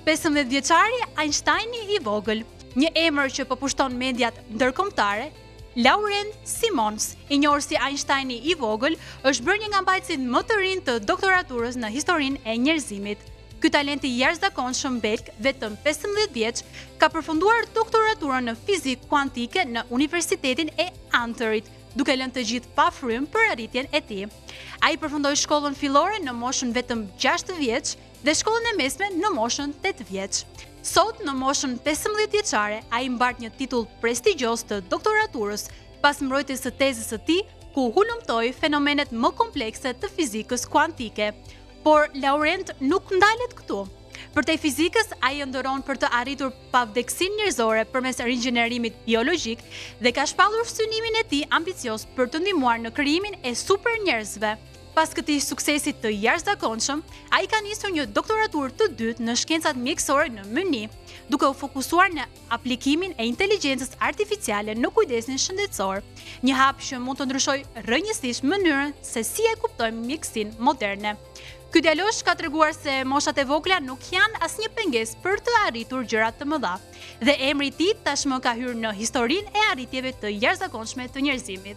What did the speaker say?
15 vjeçari Einsteini i vogël, një emër që po pushton mediat ndërkombëtare. Laurent Simons, i njohur si Einsteini i vogël, është bërë një nga mbajtësit më të rinj të doktoraturës në historinë e njerëzimit. Ky talent i jashtëzakonshëm belg, vetëm 15 vjeç, ka përfunduar doktoraturën në fizikë kuantike në Universitetin e Antwerpit, duke lënë të gjithë pa frymë për arritjen e tij. Ai përfundoi shkollën fillore në moshën vetëm 6 vjeç dhe shkollën e mesme në moshën 8 vjeç. Sot, në moshën 15 vjeçare, ai mbart një titull prestigjioz të doktoraturës pas mbrojtjes së tezës së tij, ku hulumtoi fenomenet më komplekse të fizikës kuantike. Por Laurent nuk ndalet këtu. Përtej fizikës, ai ëndërron për të arritur pavdekësinë njerëzore përmes rinxhenerimit biologjik dhe ka shpallur synimin e tij ambicioz për të ndihmuar në krijimin e super njerëzve. Pas këtij suksesi të jashtëzakonshëm, ai ka nisur një doktoraturë të dytë në shkencat mjekësore në Munich, duke u fokusuar në aplikimin e inteligjencës artificiale në kujdesin shëndetësor, një hap që mund të ndryshojë rrënjësisht mënyrën se si e kuptojmë mjekësinë moderne. Ky djalosh ka treguar se moshat e vogla nuk janë asnjë pengesë për të arritur gjëra të mëdha, dhe emri i tij tashmë ka hyrë në historinë e arritjeve të jashtëzakonshme të njerëzimit.